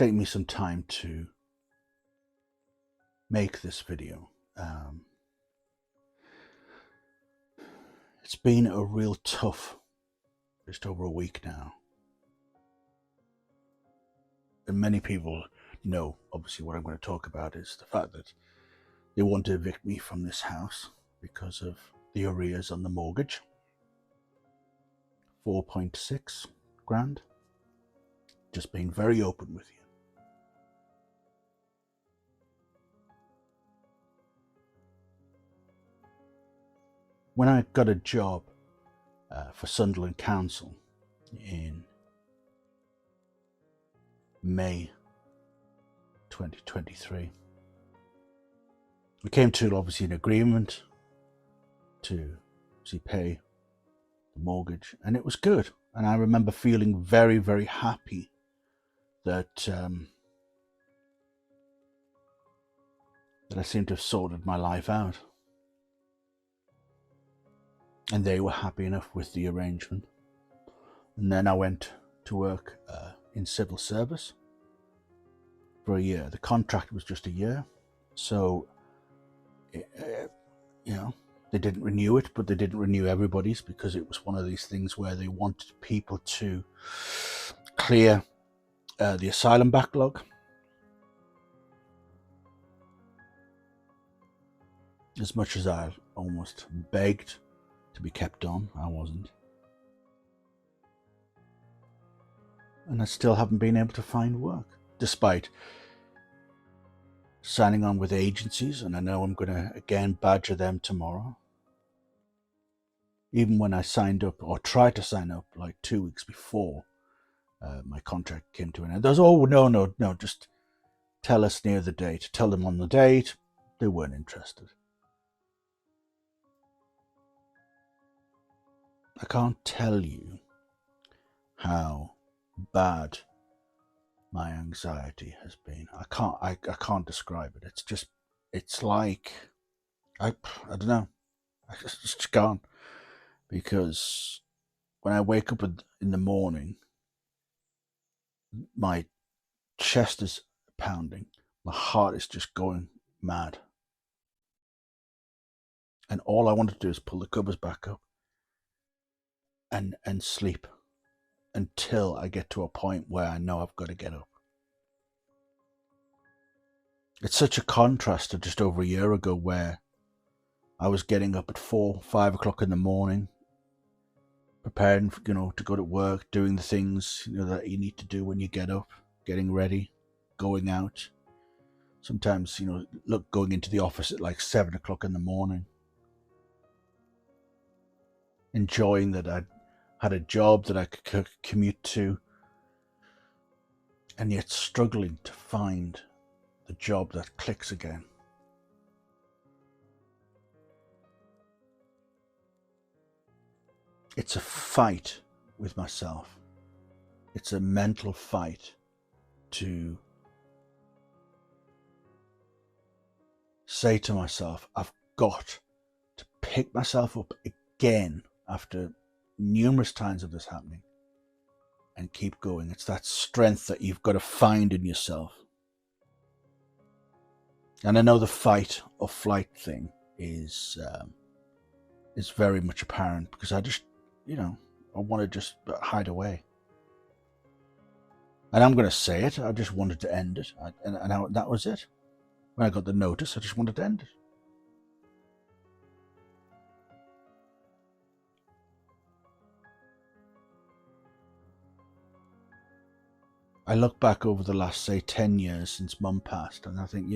taken me some time to make this video. It's been a real tough, just over a week now. And many people know, obviously, what I'm going to talk about is the fact that they want to evict me from this house because of the arrears on the mortgage. 4.6 grand. Just being very open with you. When I got a job for Sunderland Council in May 2023, we came to obviously an agreement to pay the mortgage, and it was good. And I remember feeling very, very happy that I seemed to have sorted my life out. And they were happy enough with the arrangement. And then I went to work in civil service for a year. The contract was just a year. So, they didn't renew it, but they didn't renew everybody's because it was one of these things where they wanted people to clear the asylum backlog. As much as I almost begged to be kept on, I wasn't. And I still haven't been able to find work, despite signing on with agencies, and I know I'm going to again badger them tomorrow. Even when I signed up, or tried to sign up, like 2 weeks before my contract came to an end, they was, oh, no, just tell us near the date. Tell them on the date. They weren't interested. I can't tell you how bad my anxiety has been. I can't describe it. It's like, I don't know. I just can't. Because when I wake up in the morning, my chest is pounding. My heart is just going mad. And all I want to do is pull the covers back up and sleep until I get to a point where I know I've got to get up. It's such a contrast to just over a year ago where I was getting up at 4, 5 o'clock in the morning, preparing, to go to work, doing the things, that you need to do when you get up, getting ready, going out. Sometimes, going into the office at like 7 o'clock in the morning. Enjoying that I'd had a job that I could commute to, and yet struggling to find the job that clicks again. It's a fight with myself. It's a mental fight to say to myself, I've got to pick myself up again after numerous times of this happening and keep going. It's that strength that you've got to find in yourself. And I know the fight or flight thing is very much apparent because I just, I want to just hide away. And I'm going to say it. I just wanted to end it. And that was it. When I got the notice, I just wanted to end it. I look back over the last, say, 10 years since Mum passed, and I think,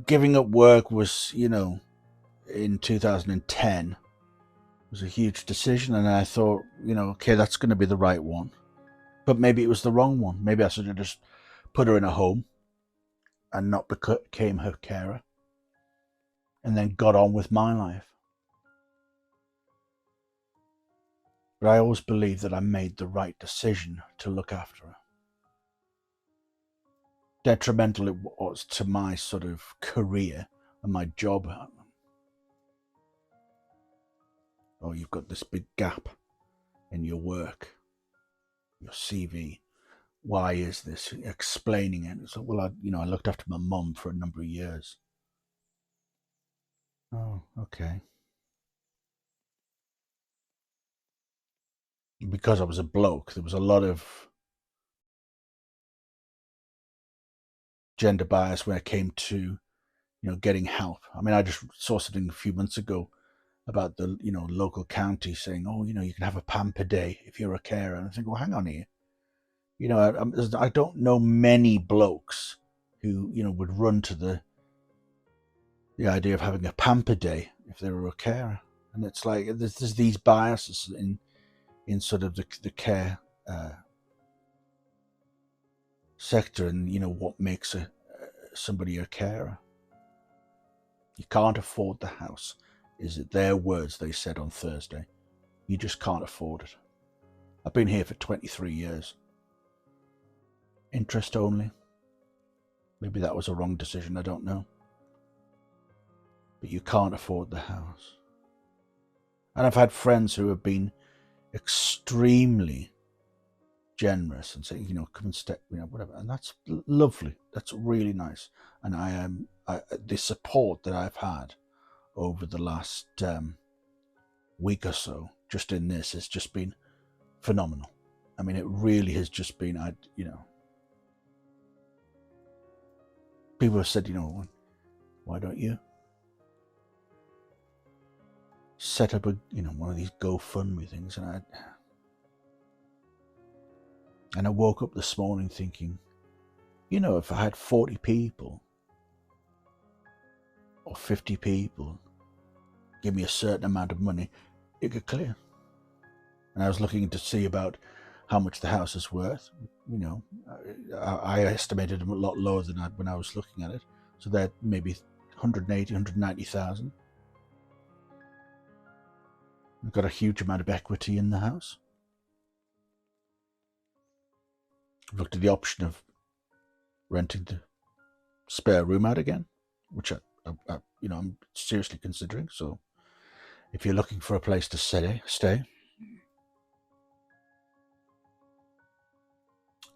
giving up work was, in 2010, was a huge decision, and I thought, okay, that's going to be the right one. But maybe it was the wrong one. Maybe I should have just put her in a home and not became her carer, and then got on with my life. But I always believe that I made the right decision to look after her. Detrimental it was to my sort of career and my job. Oh, you've got this big gap in your work, your CV. why is this? Explaining it. So, well, I looked after my mum for a number of years. Oh, okay. Because I was a bloke, there was a lot of gender bias when it came to getting help. I mean, I just saw something a few months ago about the local county saying, oh, you can have a pound per day if you're a carer. And I think, well, hang on here. I don't know many blokes who would run to the idea of having a pamper day if they were a carer. And it's like there's these biases in sort of the care sector, and what makes somebody a carer. You can't afford the house. Is it their words they said on Thursday? You just can't afford it. I've been here for 23 years. Interest only. Maybe that was a wrong decision, I don't know. But you can't afford the house. And I've had friends who have been extremely generous and saying, come and stay, whatever. And that's lovely. That's really nice. And the support that I've had over the last week or so, just in this, has just been phenomenal. I mean, it really has just been, people have said, why don't you set up one of these GoFundMe things? And I woke up this morning thinking, if I had 40 people or 50 people give me a certain amount of money, it could clear. And I was looking to see about how much the house is worth. I estimated them a lot lower than when I was looking at it. So that maybe 180, 190,000. I've got a huge amount of equity in the house. I've looked at the option of renting the spare room out again, which I'm seriously considering. So if you're looking for a place to stay.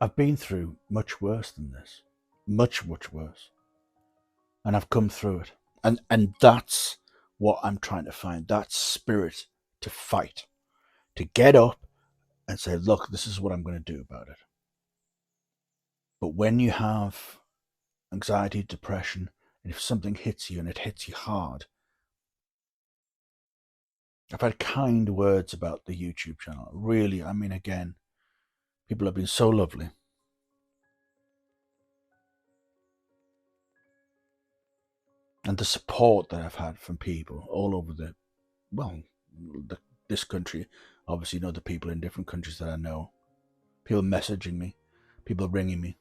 I've been through much worse than this. Much, much worse. And I've come through it. And that's what I'm trying to find. That spirit to fight. To get up and say, look, this is what I'm going to do about it. But when you have anxiety, depression, and if something hits you and it hits you hard, I've had kind words about the YouTube channel. Really, I mean, again, people have been so lovely. And the support that I've had from people all over this country, obviously, the people in different countries that I know, people messaging me, people ringing me.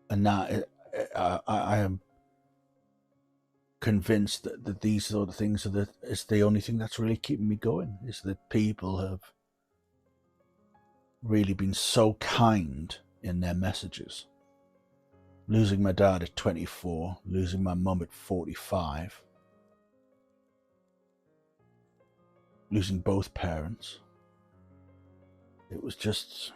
And now I am convinced that these sort of things is the only thing that's really keeping me going, is that people have really been so kind in their messages. Losing my dad at 24, losing my mum at 45, losing both parents. It was just...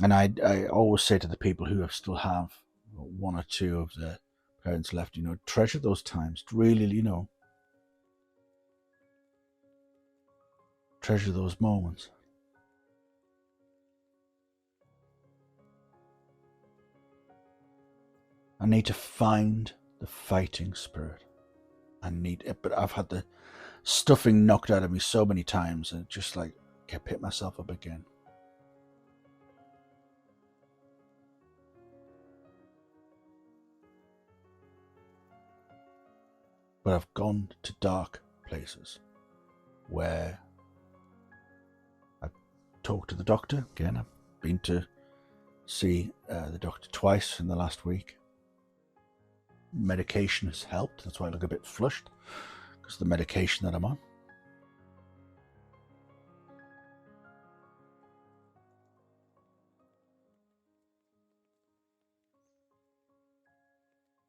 And I always say to the people who still have one or two of their parents left, treasure those times. Really, treasure those moments. I need to find the fighting spirit. But I've had the stuffing knocked out of me so many times, and just like I pick myself up again. But I've gone to dark places where I've talked to the doctor. Again, I've been to see the doctor twice in the last week. Medication has helped. That's why I look a bit flushed, because the medication that I'm on.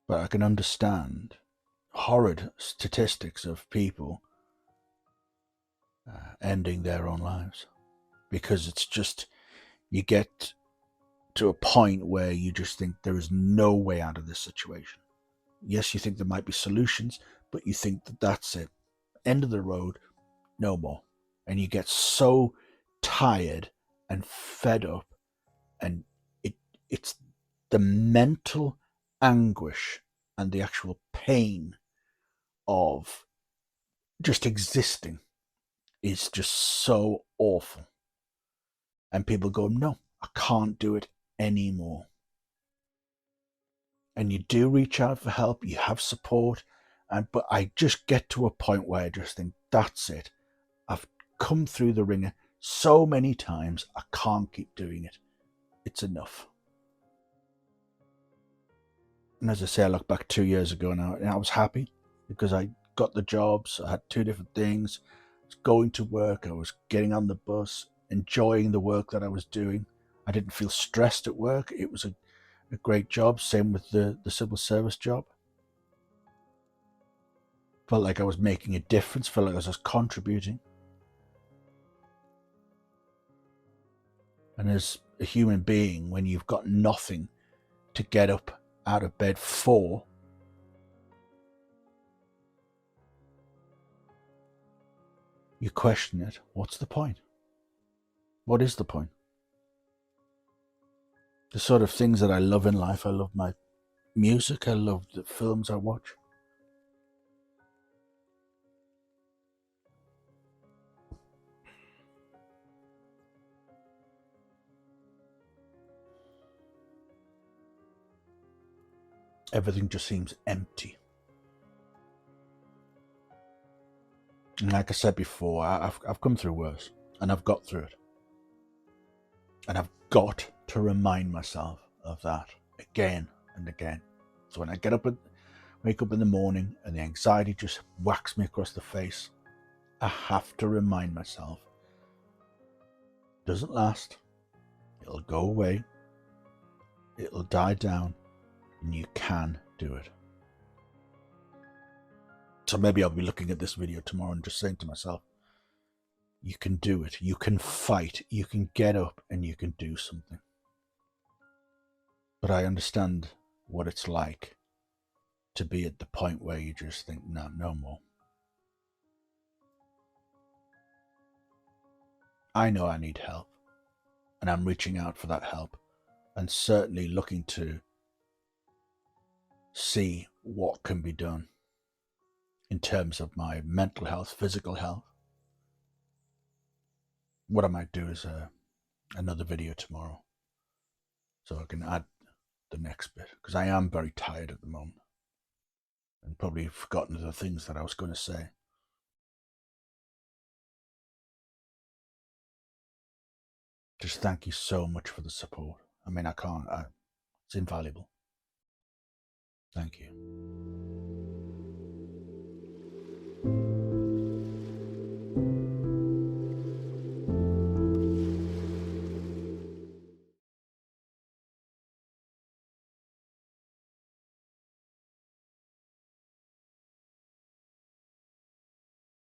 But I can understand horrid statistics of people ending their own lives, because it's just, you get to a point where you just think there is no way out of this situation. Yes, you think there might be solutions, but you think that that's it. End of the road, no more. And you get so tired and fed up, and it's the mental anguish and the actual pain of just existing is just so awful. And people go, no, I can't do it anymore. And you do reach out for help, you have support, but I just get to a point where I just think, that's it. I've come through the ringer so many times, I can't keep doing it. It's enough. And as I say, I look back 2 years ago now, and I was happy because I got the jobs. I had two different things. I was going to work, I was getting on the bus, enjoying the work that I was doing. I didn't feel stressed at work. It was a great job. Same with the civil service job. Felt like I was making a difference, felt like I was contributing. And as a human being, when you've got nothing to get up out of bed for, you question it. What's the point? What is the point? The sort of things that I love in life, I love my music, I love the films I watch. Everything just seems empty. And like I said before, I've come through worse, and I've got through it. And I've got to remind myself of that again and again. So when I wake up in the morning and the anxiety just whacks me across the face, I have to remind myself, it doesn't last, it'll go away, it'll die down, and you can do it. So maybe I'll be looking at this video tomorrow and just saying to myself, you can do it, you can fight, you can get up, and you can do something. But I understand what it's like to be at the point where you just think, no more. I know I need help, and I'm reaching out for that help, and certainly looking to see what can be done in terms of my mental health, physical health. What I might do is another video tomorrow, so I can add the next bit, because I am very tired at the moment and probably forgotten the things that I was going to say. Just thank you so much for the support. I mean, it's invaluable. Thank you.